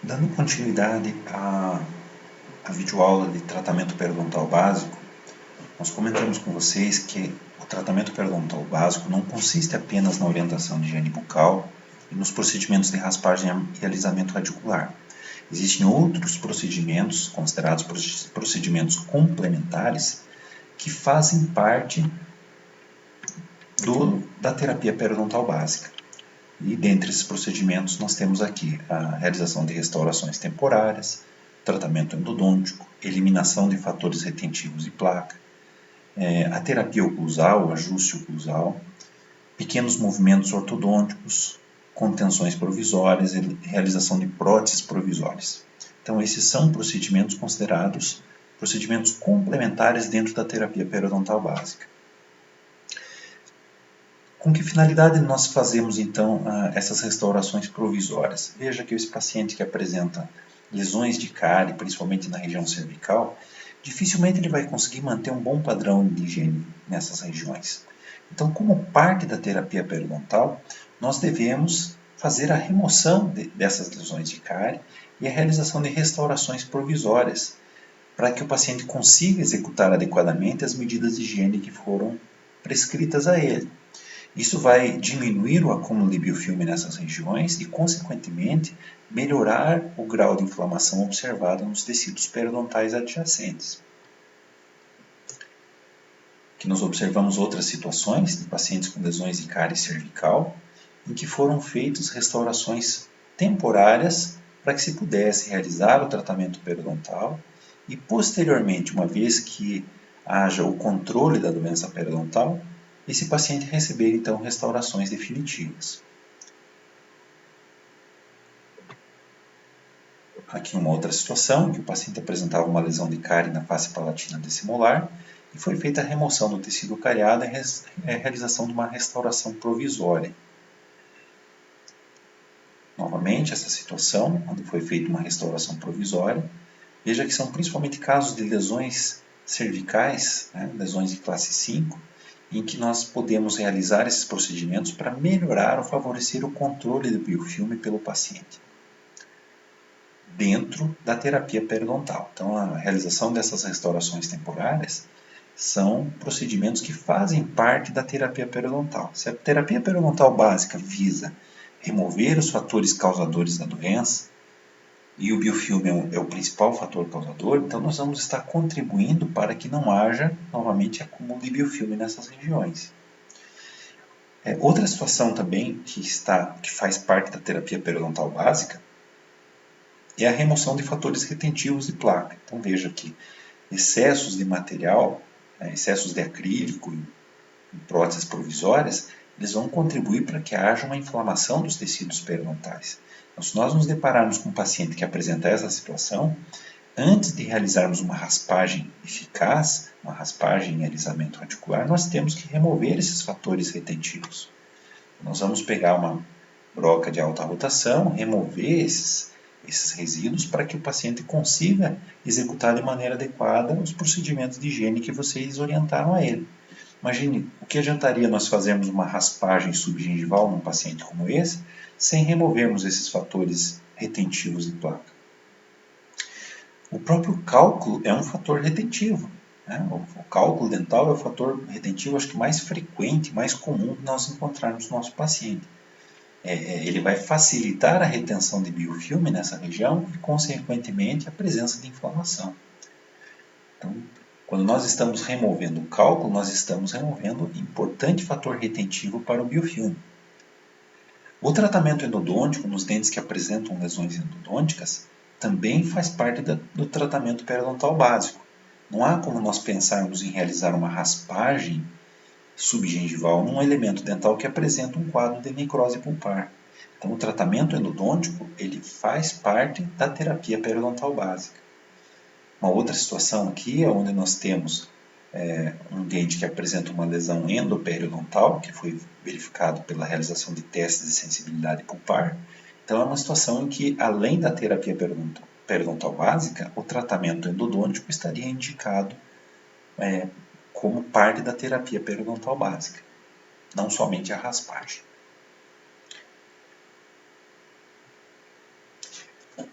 Dando continuidade à videoaula de tratamento periodontal básico, nós comentamos com vocês que o tratamento periodontal básico não consiste apenas na orientação de higiene bucal e nos procedimentos de raspagem e alisamento radicular. Existem outros procedimentos, considerados procedimentos complementares, que fazem parte da terapia periodontal básica. E dentre esses procedimentos nós temos aqui a realização de restaurações temporárias, tratamento endodôntico, eliminação de fatores retentivos e placa, a terapia oclusal, o ajuste oclusal, pequenos movimentos ortodônticos, contenções provisórias e realização de próteses provisórias. Então esses são procedimentos considerados procedimentos complementares dentro da terapia periodontal básica. Com que finalidade nós fazemos, então, essas restaurações provisórias? Veja que esse paciente que apresenta lesões de cárie, principalmente na região cervical, dificilmente ele vai conseguir manter um bom padrão de higiene nessas regiões. Então, como parte da terapia periodontal, nós devemos fazer a remoção dessas lesões de cárie e a realização de restaurações provisórias, para que o paciente consiga executar adequadamente as medidas de higiene que foram prescritas a ele. Isso vai diminuir o acúmulo de biofilme nessas regiões e, consequentemente, melhorar o grau de inflamação observado nos tecidos periodontais adjacentes. Aqui nós observamos outras situações de pacientes com lesões de cárie cervical, em que foram feitas restaurações temporárias para que se pudesse realizar o tratamento periodontal e, posteriormente, uma vez que haja o controle da doença periodontal, esse paciente receber, então, restaurações definitivas. Aqui uma outra situação, que o paciente apresentava uma lesão de cárie na face palatina decimolar e foi feita a remoção do tecido cariado e a realização de uma restauração provisória. Novamente, essa situação, onde foi feita uma restauração provisória, veja que são principalmente casos de lesões cervicais, lesões de classe 5, em que nós podemos realizar esses procedimentos para melhorar ou favorecer o controle do biofilme pelo paciente, dentro da terapia periodontal. Então, a realização dessas restaurações temporárias são procedimentos que fazem parte da terapia periodontal. Se a terapia periodontal básica visa remover os fatores causadores da doença, e o biofilme é o principal fator causador, então nós vamos estar contribuindo para que não haja, novamente, acúmulo de biofilme nessas regiões. Outra situação também que faz parte da terapia periodontal básica é a remoção de fatores retentivos de placa. Então veja que excessos de material, excessos de acrílico e próteses provisórias, eles vão contribuir para que haja uma inflamação dos tecidos periodontais. Então, se nós nos depararmos com um paciente que apresenta essa situação, antes de realizarmos uma raspagem eficaz, uma raspagem em alisamento radicular, nós temos que remover esses fatores retentivos. Nós vamos pegar uma broca de alta rotação, remover esses resíduos para que o paciente consiga executar de maneira adequada os procedimentos de higiene que vocês orientaram a ele. Imagine, o que adiantaria nós fazermos uma raspagem subgengival num paciente como esse, sem removermos esses fatores retentivos de placa? O próprio cálculo é um fator retentivo. O cálculo dental é o fator retentivo, acho que mais frequente, mais comum que nós encontrarmos no nosso paciente. Ele vai facilitar a retenção de biofilme nessa região e, consequentemente, a presença de inflamação. Então, quando nós estamos removendo o cálculo, nós estamos removendo importante fator retentivo para o biofilme. O tratamento endodôntico nos dentes que apresentam lesões endodônticas também faz parte do tratamento periodontal básico. Não há como nós pensarmos em realizar uma raspagem subgengival num elemento dental que apresenta um quadro de necrose pulpar. Então, o tratamento endodôntico ele faz parte da terapia periodontal básica. Uma outra situação aqui é onde nós temos um dente que apresenta uma lesão endoperiodontal, que foi verificado pela realização de testes de sensibilidade pulpar. Então, é uma situação em que, além da terapia periodontal básica, o tratamento endodôntico estaria indicado como parte da terapia periodontal básica, não somente a raspagem.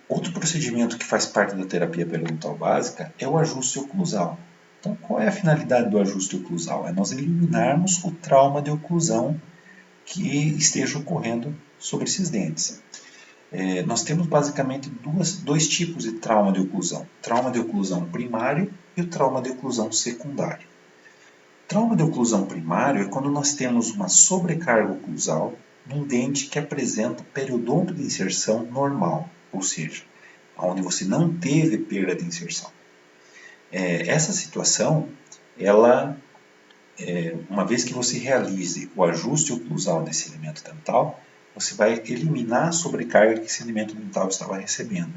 Outro procedimento que faz parte da terapia periodontal básica é o ajuste oclusal. Então, qual é a finalidade do ajuste oclusal? É nós eliminarmos o trauma de oclusão que esteja ocorrendo sobre esses dentes. Nós temos basicamente dois tipos de trauma de oclusão. Trauma de oclusão primário e o trauma de oclusão secundário. Trauma de oclusão primário é quando nós temos uma sobrecarga oclusal num dente que apresenta periodonto de inserção normal, ou seja, onde você não teve perda de inserção. Essa situação, uma vez que você realize o ajuste oclusal desse elemento dental, você vai eliminar a sobrecarga que esse elemento dental estava recebendo.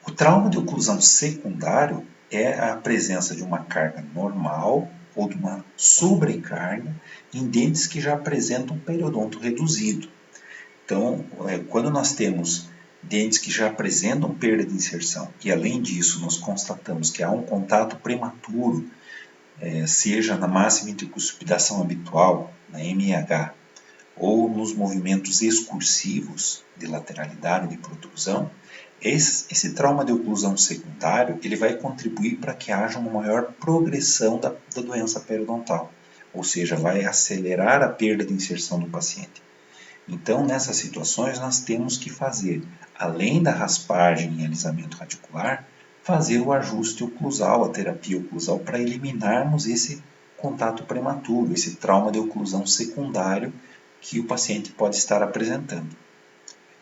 O trauma de oclusão secundário é a presença de uma carga normal ou de uma sobrecarga em dentes que já apresentam periodonto reduzido. Então, quando nós temos dentes que já apresentam perda de inserção e, além disso, nós constatamos que há um contato prematuro, seja na máxima intercuspidação habitual, na MIH, ou nos movimentos excursivos de lateralidade e de protrusão, esse trauma de oclusão secundário ele vai contribuir para que haja uma maior progressão da doença periodontal, ou seja, vai acelerar a perda de inserção do paciente. Então, nessas situações, nós temos que fazer, além da raspagem e alisamento radicular, fazer o ajuste oclusal, a terapia oclusal, para eliminarmos esse contato prematuro, esse trauma de oclusão secundário que o paciente pode estar apresentando.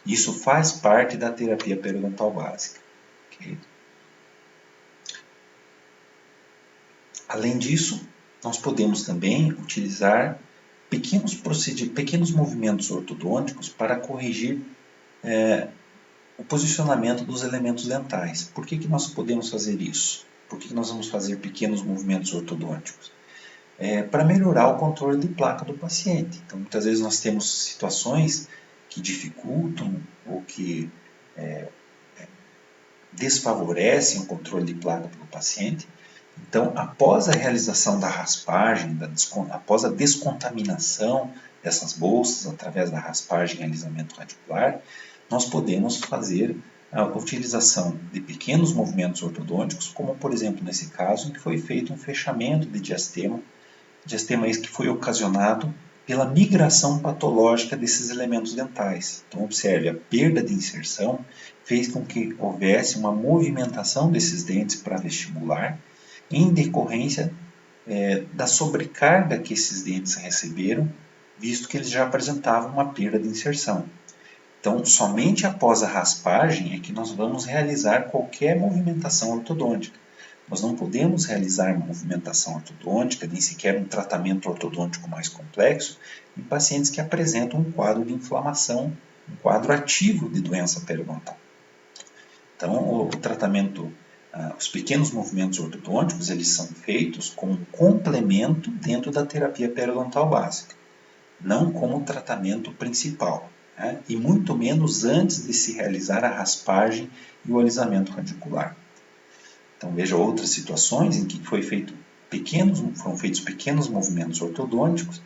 Isso faz parte da terapia periodontal básica. Okay? Além disso, nós podemos também utilizar pequenos movimentos ortodônticos para corrigir o posicionamento dos elementos dentais. Por que nós podemos fazer isso? Por que nós vamos fazer pequenos movimentos ortodônticos? Para melhorar o controle de placa do paciente. Então, muitas vezes nós temos situações que dificultam ou que desfavorecem o controle de placa pelo paciente. Então, após a realização da raspagem, após a descontaminação dessas bolsas através da raspagem e alisamento radicular, nós podemos fazer a utilização de pequenos movimentos ortodônticos, como por exemplo nesse caso em que foi feito um fechamento de diastema esse que foi ocasionado pela migração patológica desses elementos dentais. Então, observe, a perda de inserção fez com que houvesse uma movimentação desses dentes para vestibular em decorrência da sobrecarga que esses dentes receberam, visto que eles já apresentavam uma perda de inserção. Então, somente após a raspagem é que nós vamos realizar qualquer movimentação ortodôntica. Nós não podemos realizar movimentação ortodôntica, nem sequer um tratamento ortodôntico mais complexo, em pacientes que apresentam um quadro de inflamação, um quadro ativo de doença periodontal. Então, o tratamento, os pequenos movimentos ortodônticos, eles são feitos como um complemento dentro da terapia periodontal básica, não como tratamento principal, né? E muito menos antes de se realizar a raspagem e o alisamento radicular. Então, veja outras situações em que foram feitos pequenos movimentos ortodônticos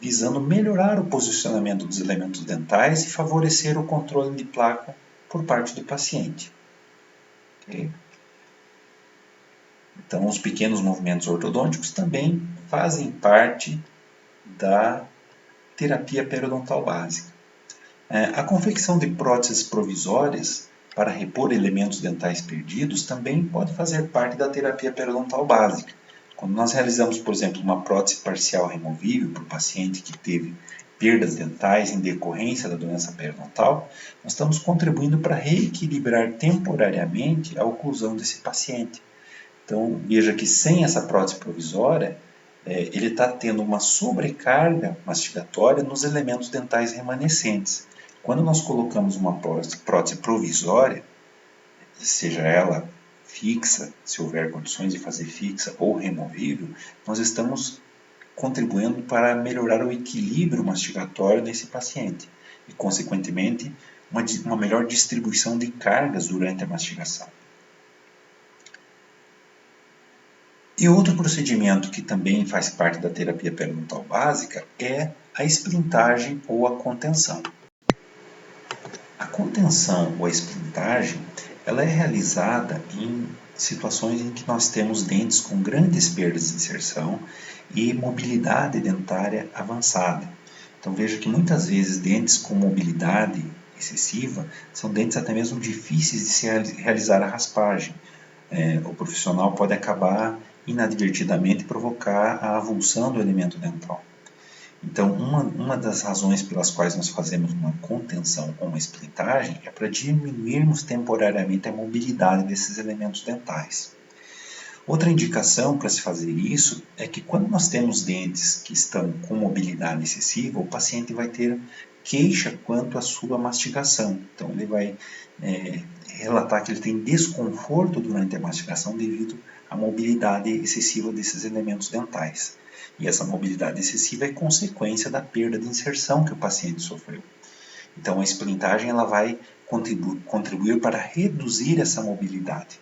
visando melhorar o posicionamento dos elementos dentais e favorecer o controle de placa por parte do paciente. Okay? Então, os pequenos movimentos ortodônticos também fazem parte da terapia periodontal básica. A confecção de próteses provisórias para repor elementos dentais perdidos também pode fazer parte da terapia periodontal básica. Quando nós realizamos, por exemplo, uma prótese parcial removível para o paciente que teve perdas dentais em decorrência da doença periodontal, nós estamos contribuindo para reequilibrar temporariamente a oclusão desse paciente. Então, veja que sem essa prótese provisória, ele está tendo uma sobrecarga mastigatória nos elementos dentais remanescentes. Quando nós colocamos uma prótese provisória, seja ela fixa, se houver condições de fazer fixa ou removível, nós estamos contribuindo para melhorar o equilíbrio mastigatório nesse paciente e, consequentemente, uma melhor distribuição de cargas durante a mastigação. E outro procedimento que também faz parte da terapia periodontal básica é a esplintagem ou a contenção. A contenção ou a esplintagem, ela é realizada em situações em que nós temos dentes com grandes perdas de inserção e mobilidade dentária avançada. Então veja que muitas vezes dentes com mobilidade excessiva são dentes até mesmo difíceis de se realizar a raspagem. O profissional pode acabar inadvertidamente provocar a avulsão do elemento dental. Então, uma das razões pelas quais nós fazemos uma contenção ou uma esplintagem é para diminuirmos temporariamente a mobilidade desses elementos dentais. Outra indicação para se fazer isso é que quando nós temos dentes que estão com mobilidade excessiva, o paciente vai ter queixa quanto à sua mastigação. Então, ele vai relatar que ele tem desconforto durante a mastigação devido à mobilidade excessiva desses elementos dentais. E essa mobilidade excessiva é consequência da perda de inserção que o paciente sofreu. Então, a esplintagem ela vai contribuir para reduzir essa mobilidade.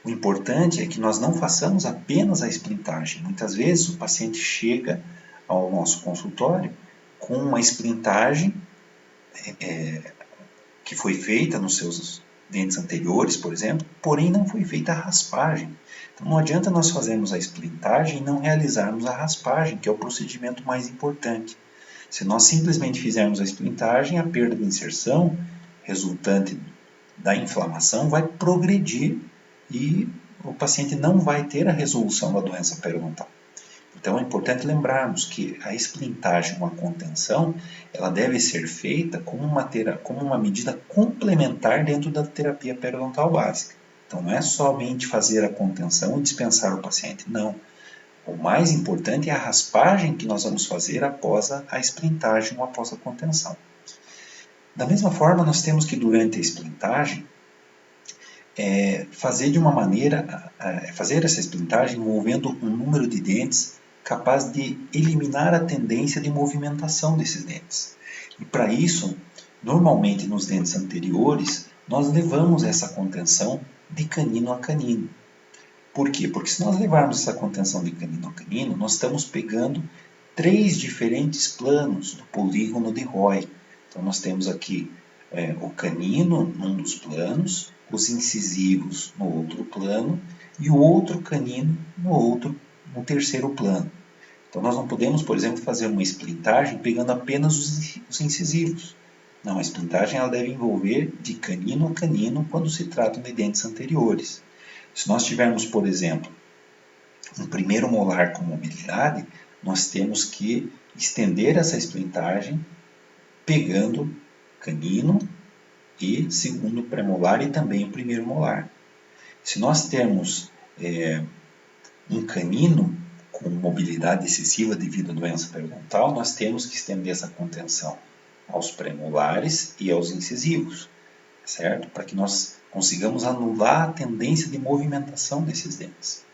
O importante é que nós não façamos apenas a esplintagem. Muitas vezes o paciente chega ao nosso consultório com uma esplintagem que foi feita nos seus dentes anteriores, por exemplo, porém não foi feita a raspagem. Então não adianta nós fazermos a esplintagem e não realizarmos a raspagem, que é o procedimento mais importante. Se nós simplesmente fizermos a esplintagem, a perda de inserção resultante da inflamação vai progredir e o paciente não vai ter a resolução da doença periodontal. Então é importante lembrarmos que a esplintagem, uma contenção, ela deve ser feita como uma medida complementar dentro da terapia periodontal básica. Então não é somente fazer a contenção e dispensar o paciente, não. O mais importante é a raspagem que nós vamos fazer após a esplintagem ou após a contenção. Da mesma forma, nós temos que durante a esplintagem fazer essa esplintagem envolvendo um número de dentes capaz de eliminar a tendência de movimentação desses dentes. E para isso, normalmente nos dentes anteriores, nós levamos essa contenção de canino a canino. Por quê? Porque se nós levarmos essa contenção de canino a canino, nós estamos pegando 3 diferentes planos do polígono de Roy. Então nós temos aqui o canino num dos planos, os incisivos no outro plano e o outro canino no terceiro plano. Então nós não podemos, por exemplo, fazer uma esplintagem pegando apenas os incisivos. Não, a esplintagem ela deve envolver de canino a canino quando se trata de dentes anteriores. Se nós tivermos, por exemplo, um primeiro molar com mobilidade, nós temos que estender essa esplintagem pegando canino e segundo premolar e também o primeiro molar. Se nós temos um canino com mobilidade excessiva devido à doença periodontal, nós temos que estender essa contenção aos premolares e aos incisivos, certo? Para que nós consigamos anular a tendência de movimentação desses dentes.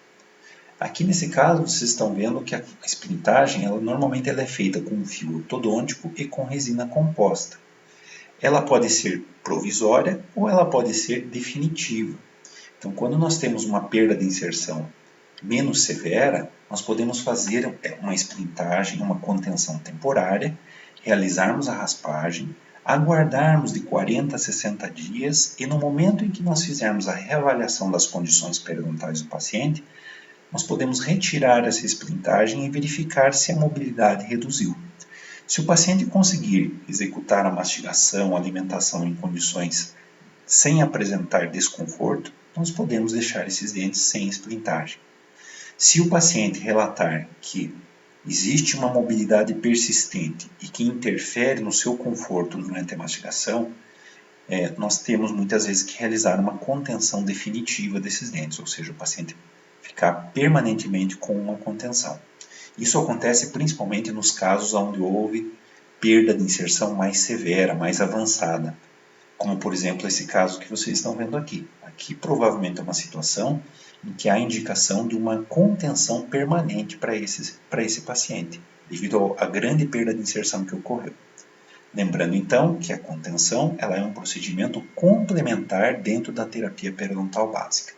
Aqui nesse caso, vocês estão vendo que a esplintagem, normalmente ela é feita com um fio ortodôntico e com resina composta. Ela pode ser provisória ou ela pode ser definitiva. Então, quando nós temos uma perda de inserção menos severa, nós podemos fazer uma esplintagem, uma contenção temporária, realizarmos a raspagem, aguardarmos de 40 a 60 dias e no momento em que nós fizermos a reavaliação das condições periodontais do paciente, nós podemos retirar essa esplintagem e verificar se a mobilidade reduziu. Se o paciente conseguir executar a mastigação, a alimentação em condições sem apresentar desconforto, nós podemos deixar esses dentes sem esplintagem. Se o paciente relatar que existe uma mobilidade persistente e que interfere no seu conforto durante a mastigação, nós temos muitas vezes que realizar uma contenção definitiva desses dentes, ou seja, o paciente ficar permanentemente com uma contenção. Isso acontece principalmente nos casos onde houve perda de inserção mais severa, mais avançada, como por exemplo esse caso que vocês estão vendo aqui. Aqui provavelmente é uma situação em que há indicação de uma contenção permanente para esse paciente, devido à grande perda de inserção que ocorreu. Lembrando então que a contenção ela é um procedimento complementar dentro da terapia periodontal básica.